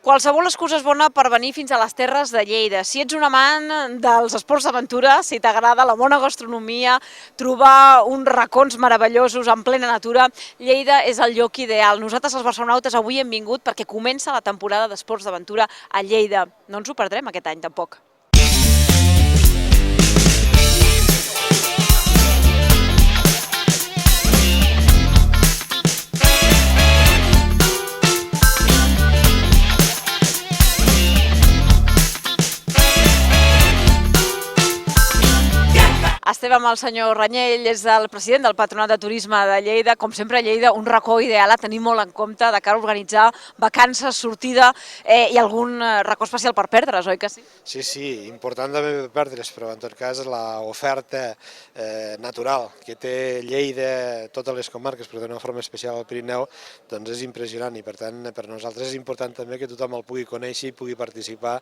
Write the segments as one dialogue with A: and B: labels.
A: Qualsevol excusa és bona per venir fins a les Terres de Lleida. Si ets un amant dels esports d'aventura, si t'agrada la bona gastronomia, trobar uns racons meravellosos en plena natura, Lleida és el lloc ideal. Nosaltres, els barcelonautes, avui hem vingut perquè comença la temporada d'esports d'aventura a Lleida. No ens ho perdrem aquest any, tampoc. Estem amb el senyor Ranyell, és el president del Patronat de Turisme de Lleida. Com sempre a Lleida, un racó ideal a tenir molt en compte de cara a organitzar vacances, sortida i algun racó especial per perdre's, oi que sí?
B: Sí, important també per perdre's, però en tot cas l'oferta natural que té Lleida, totes les comarques, però d'una forma especial al Pirineu, doncs és impressionant i per tant per nosaltres és important també que tothom el pugui conèixer i pugui participar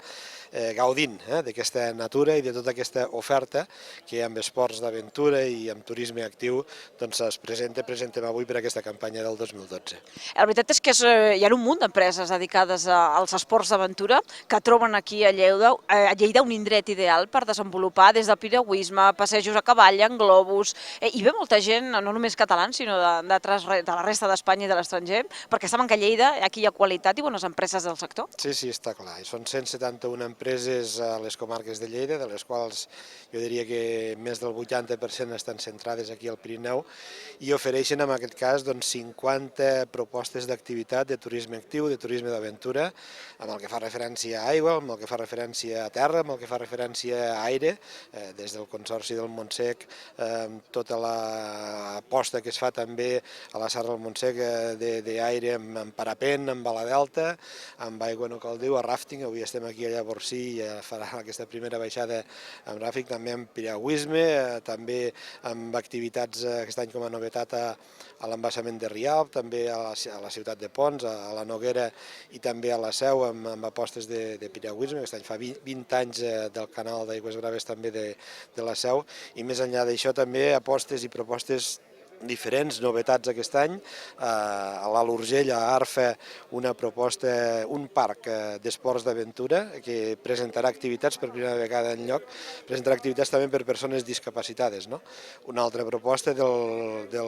B: gaudint d'aquesta natura i de tota aquesta oferta que amb esports d'aventura i amb turisme actiu es presentem avui per aquesta campanya del 2012.
A: La veritat és que hi ha un munt d'empreses dedicades als esports d'aventura que troben aquí a Lleida un indret ideal per desenvolupar des del piragüisme, passejos a cavall, en globus, i ve molta gent, no només catalans, sinó de la resta d'Espanya i de l'estranger, perquè saben que a Lleida aquí hi ha qualitat i bones empreses del sector.
B: Sí, està clar. Són 171 empreses a les comarques de Lleida, de les quals jo diria que més del 80% estan centrades aquí al Pirineu i ofereixen en aquest cas 50 propostes d'activitat de turisme actiu, de turisme d'aventura, amb el que fa referència a aigua, amb el que fa referència a terra, amb el que fa referència a aire, des del Consorci del Montsec, tota l'aposta que es fa també a la Serra del Montsec d'aire amb parapent, amb ala delta, amb aigua no cal dir, a ràfting, avui estem aquí a Llavorsí i farà aquesta primera baixada amb ràfting, també amb piragüisme, també amb activitats aquest any com a novetat a l'embassament de Rialb, també a la ciutat de Pons, a la Noguera i també a la Seu amb apostes de piragüisme. Aquest any fa 20 anys del canal d'Aigües Braves també de la Seu i més enllà d'això també apostes i propostes diferents, novetats aquest any. A l'Alt Urgell, a Arfa, una proposta, un parc d'esports d'aventura que presentarà activitats per primera vegada en lloc, presentarà activitats també per persones discapacitades. Una altra proposta del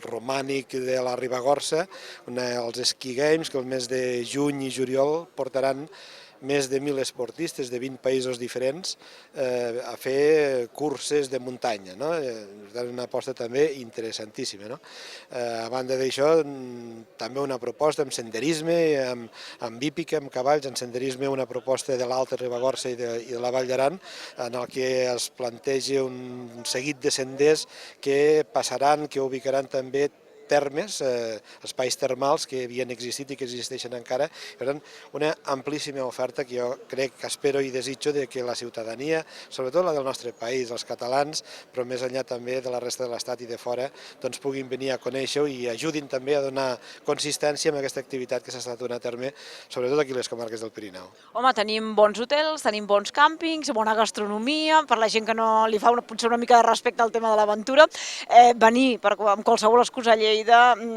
B: romànic de la Ribagorça, els Ski Games, que el mes de juny i juliol portaran més de 1.000 esportistes de 20 països diferents a fer curses de muntanya. És una aposta també interessantíssima. A banda d'això, també una proposta amb senderisme, amb hípica, amb cavalls, en senderisme una proposta de l'Alta Ribagorça i de la Vall d'Aran, en el que es planteja un seguit de senders que passaran, que ubicaran també termes, espais termals que havien existit i que existeixen encara. Per tant, una amplíssima oferta que jo crec, espero i desitjo que la ciutadania, sobretot la del nostre país, els catalans, però més enllà també de la resta de l'Estat i de fora, puguin venir a conèixer-ho i ajudin també a donar consistència amb aquesta activitat que s'està donant a terme, sobretot aquí a les comarques del Pirineu.
A: Home, tenim bons hotels, tenim bons càmpings, bona gastronomia, per la gent que no li fa potser una mica de respecte al tema de l'aventura, venir amb qualsevol excusa a Lleida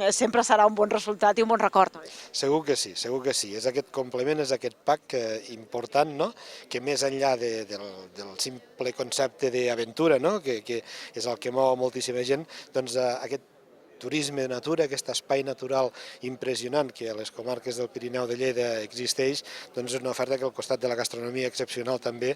A: sempre serà un bon resultat i un bon record.
B: Segur que sí, segur que sí. És aquest complement, és aquest pack important, que més enllà del simple concepte d'aventura, que és el que mou moltíssima gent, doncs aquest turisme de natura, aquest espai natural impressionant que a les comarques del Pirineu de Lleida existeix, és una oferta que al costat de la gastronomia excepcional també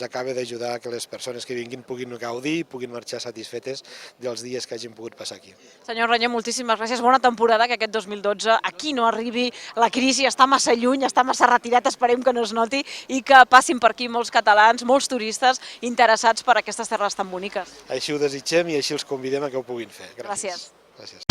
B: acaba d'ajudar que les persones que vinguin puguin gaudir i puguin marxar satisfetes dels dies que hagin pogut passar aquí.
A: Senyor Ranyell, moltíssimes gràcies. Bona temporada, que aquest 2012 aquí no arribi la crisi, està massa lluny, està massa retirat, esperem que no es noti i que passin per aquí molts catalans, molts turistes interessats per aquestes terres tan boniques.
B: Així ho desitgem i així els convidem a que ho puguin fer.
A: Gràcies.
B: Gràcies.